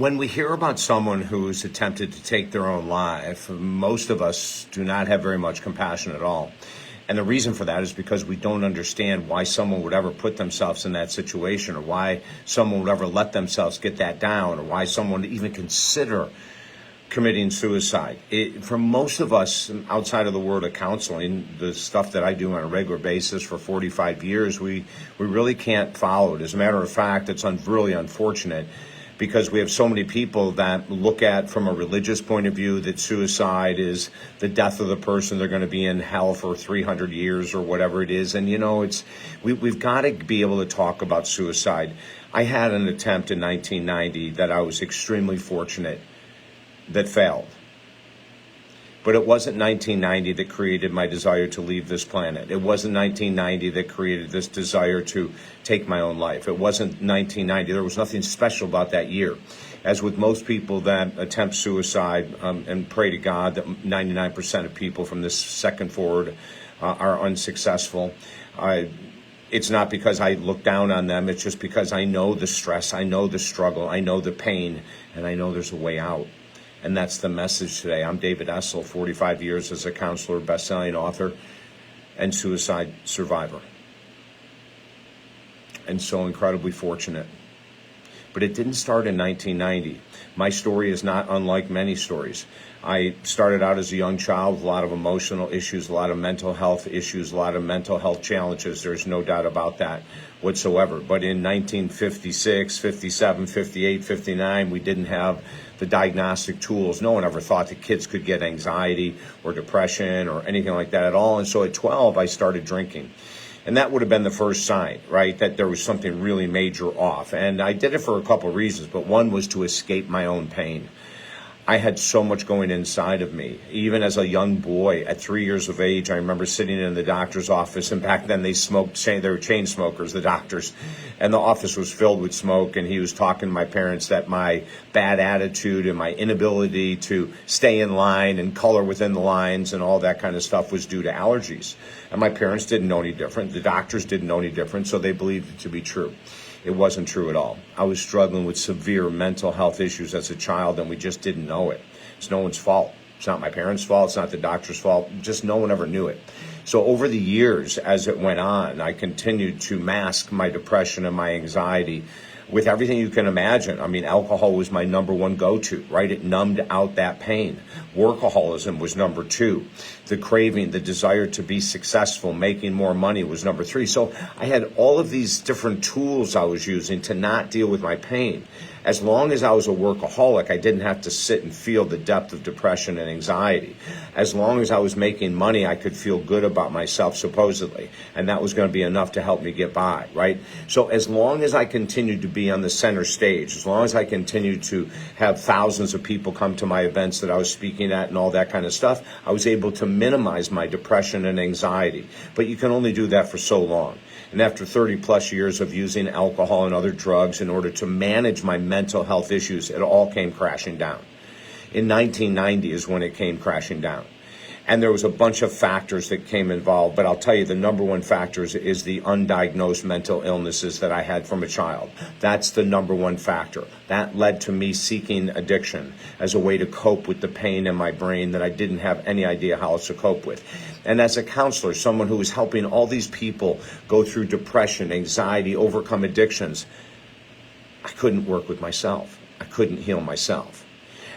When we hear about someone who's attempted to take their own life, most of us do not have very much compassion at all. And the reason for that is because we don't understand why someone would ever put themselves in that situation, or why someone would ever let themselves get that down, or why someone would even consider committing suicide. For most of us, outside of the world of counseling, the stuff that I do on a regular basis for 45 years, we really can't follow it. As a matter of fact, it's really unfortunate, because we have so many people that look at, from a religious point of view, that suicide is the death of the person. They're going to be in hell for 300 years or whatever it is. And, we've got to be able to talk about suicide. I had an attempt in 1990 that I was extremely fortunate that failed. But it wasn't 1990 that created my desire to leave this planet. It wasn't 1990 that created this desire to take my own life. It wasn't 1990. There was nothing special about that year. As with most people that attempt suicide, and pray to God that 99% of people from this second forward are unsuccessful. It's not because I look down on them. It's just because I know the stress, I know the struggle, I know the pain, and I know there's a way out. And that's the message today. I'm David Essel, 45 years as a counselor, best-selling author, and suicide survivor. And so incredibly fortunate. But it didn't start in 1990. My story is not unlike many stories. I started out as a young child with a lot of emotional issues, a lot of mental health issues, a lot of mental health challenges. There's no doubt about that whatsoever. But in 1956, 57, 58, 59, we didn't have the diagnostic tools. No one ever thought that kids could get anxiety or depression or anything like that at all. And so at 12, I started drinking. And that would have been the first sign, right, that there was something really major off. And I did it for a couple of reasons, but one was to escape my own pain. I had so much going inside of me. Even as a young boy, at 3 years of age, I remember sitting in the doctor's office, and back then they were chain smokers, the doctors, and the office was filled with smoke, and he was talking to my parents that my bad attitude and my inability to stay in line and color within the lines and all that kind of stuff was due to allergies. And my parents didn't know any different. The doctors didn't know any different, so they believed it to be true. It wasn't true at all. I was struggling with severe mental health issues as a child, and we just didn't know it. It's no one's fault. It's not my parents' fault. It's not the doctor's fault. Just no one ever knew it. So over the years, as it went on, I continued to mask my depression and my anxiety with everything you can imagine. I mean, alcohol was my number one go-to, right? It numbed out that pain. Workaholism was number two. The craving, the desire to be successful, making more money was number three. So I had all of these different tools I was using to not deal with my pain. As long as I was a workaholic, I didn't have to sit and feel the depth of depression and anxiety. As long as I was making money, I could feel good about myself, supposedly. And that was going to be enough to help me get by, right? So as long as I continued to be on the center stage, as long as I continued to have thousands of people come to my events that I was speaking at and all that kind of stuff, I was able to minimize my depression and anxiety. But you can only do that for so long. And after 30 plus years of using alcohol and other drugs in order to manage my mental health issues, it all came crashing down. In 1990 is when it came crashing down. And there was a bunch of factors that came involved, but I'll tell you the number one factor is the undiagnosed mental illnesses that I had from a child. That's the number one factor. That led to me seeking addiction as a way to cope with the pain in my brain that I didn't have any idea how else to cope with. And as a counselor, someone who was helping all these people go through depression, anxiety, overcome addictions, I couldn't work with myself. I couldn't heal myself.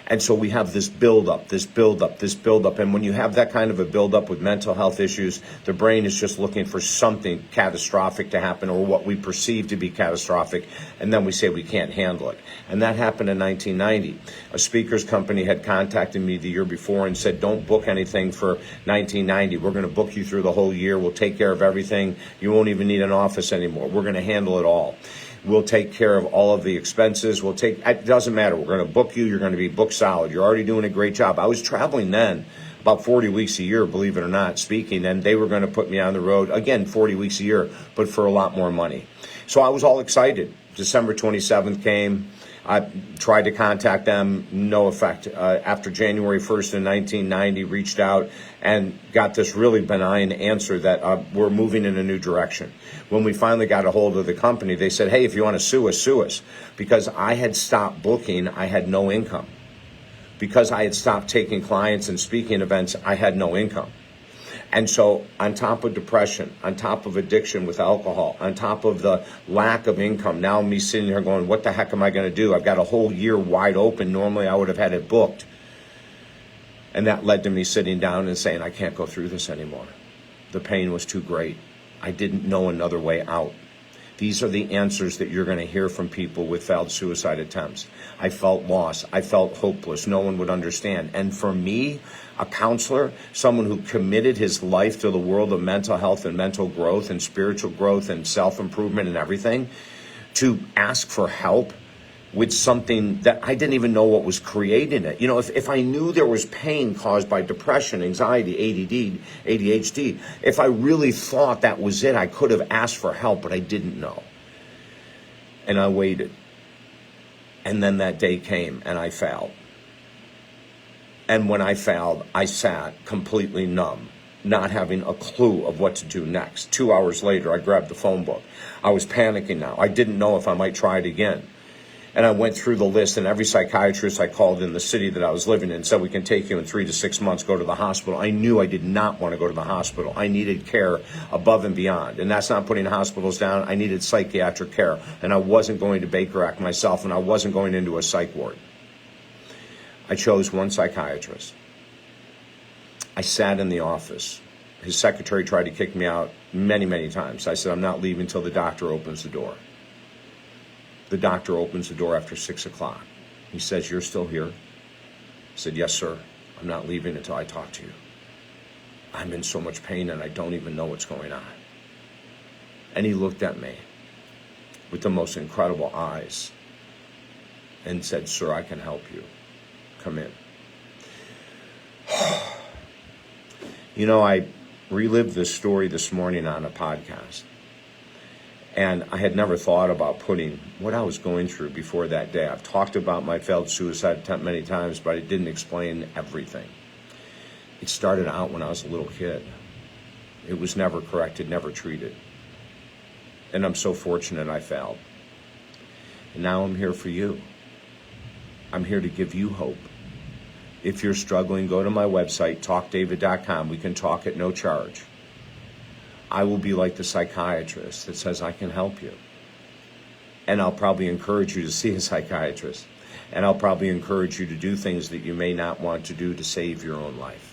And so we have this buildup. And when you have that kind of a buildup with mental health issues, the brain is just looking for something catastrophic to happen, or what we perceive to be catastrophic, and then we say we can't handle it. And that happened in 1990. A speakers company had contacted me the year before and said, don't book anything for 1990. We're going to book you through the whole year. We'll take care of everything. You won't even need an office anymore. We're going to handle it all. We'll take care of all of the expenses. It doesn't matter. We're going to book you. You're going to be booked solid. You're already doing a great job. I was traveling then about 40 weeks a year, believe it or not, speaking, and they were going to put me on the road, again, 40 weeks a year, but for a lot more money. So I was all excited. December 27th came. I tried to contact them, no effect. After January 1st in 1990, reached out and got this really benign answer that we're moving in a new direction. When we finally got a hold of the company, they said, hey, if you want to sue us, sue us. Because I had stopped booking, I had no income. Because I had stopped taking clients and speaking events, I had no income. And so on top of depression, on top of addiction with alcohol, on top of the lack of income, now me sitting here going, what the heck am I going to do? I've got a whole year wide open. Normally I would have had it booked. And that led to me sitting down and saying, I can't go through this anymore. The pain was too great. I didn't know another way out. These are the answers that you're going to hear from people with failed suicide attempts. I felt lost. I felt hopeless. No one would understand. And for me, a counselor, someone who committed his life to the world of mental health and mental growth and spiritual growth and self-improvement and everything, to ask for help with something that I didn't even know what was creating it. You know, if I knew there was pain caused by depression, anxiety, ADD, ADHD, if I really thought that was it, I could have asked for help, but I didn't know. And I waited. And then that day came and I failed. And when I failed, I sat completely numb, not having a clue of what to do next. 2 hours later, I grabbed the phone book. I was panicking now. I didn't know if I might try it again. And I went through the list, and every psychiatrist I called in the city that I was living in said, we can take you in 3 to 6 months, go to the hospital. I knew I did not want to go to the hospital. I needed care above and beyond. And that's not putting hospitals down. I needed psychiatric care. And I wasn't going to Baker Act myself, and I wasn't going into a psych ward. I chose one psychiatrist. I sat in the office. His secretary tried to kick me out many, many times. I said, I'm not leaving until the doctor opens the door. The doctor opens the door after 6 o'clock. He says, you're still here? I said, yes, sir. I'm not leaving until I talk to you. I'm in so much pain and I don't even know what's going on. And he looked at me with the most incredible eyes and said, sir, I can help you. Come in. You know, I relived this story this morning on a podcast. And I had never thought about putting what I was going through before that day. I've talked about my failed suicide attempt many times, but I didn't explain everything. It started out when I was a little kid. It was never corrected, never treated. And I'm so fortunate I failed. And now I'm here for you. I'm here to give you hope. If you're struggling, go to my website, talkdavid.com. We can talk at no charge. I will be like the psychiatrist that says, I can help you. And I'll probably encourage you to see a psychiatrist. And I'll probably encourage you to do things that you may not want to do to save your own life.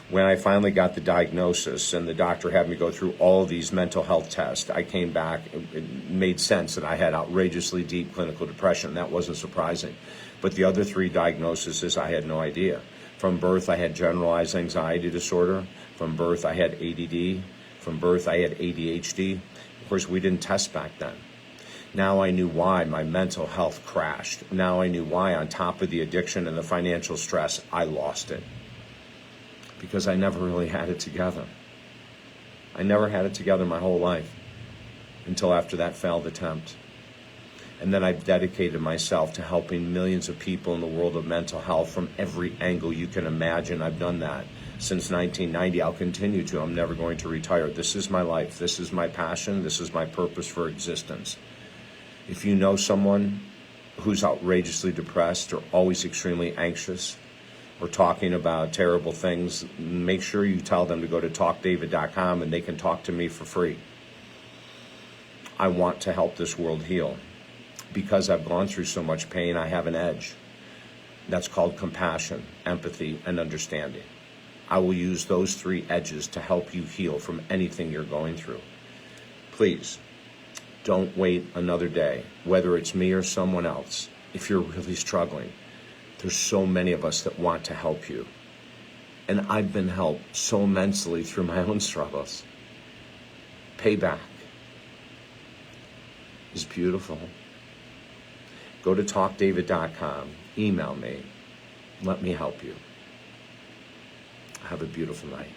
When I finally got the diagnosis and the doctor had me go through all of these mental health tests, I came back. It made sense that I had outrageously deep clinical depression. That wasn't surprising. But the other 3 diagnoses, I had no idea. From birth, I had generalized anxiety disorder. From birth, I had ADD. From birth, I had ADHD. Of course, we didn't test back then. Now I knew why my mental health crashed. Now I knew why, on top of the addiction and the financial stress, I lost it. Because I never really had it together. I never had it together my whole life until after that failed attempt. And then I've dedicated myself to helping millions of people in the world of mental health from every angle you can imagine. I've done that since 1990. I'll continue to. I'm never going to retire. This is my life. This is my passion. This is my purpose for existence. If you know someone who's outrageously depressed or always extremely anxious or talking about terrible things, make sure you tell them to go to talkdavid.com and they can talk to me for free. I want to help this world heal. Because I've gone through so much pain, I have an edge. That's called compassion, empathy, and understanding. I will use those 3 edges to help you heal from anything you're going through. Please, don't wait another day, whether it's me or someone else. If you're really struggling, there's so many of us that want to help you. And I've been helped so immensely through my own struggles. Payback is beautiful. Go to talkdavid.com, email me, let me help you. Have a beautiful night.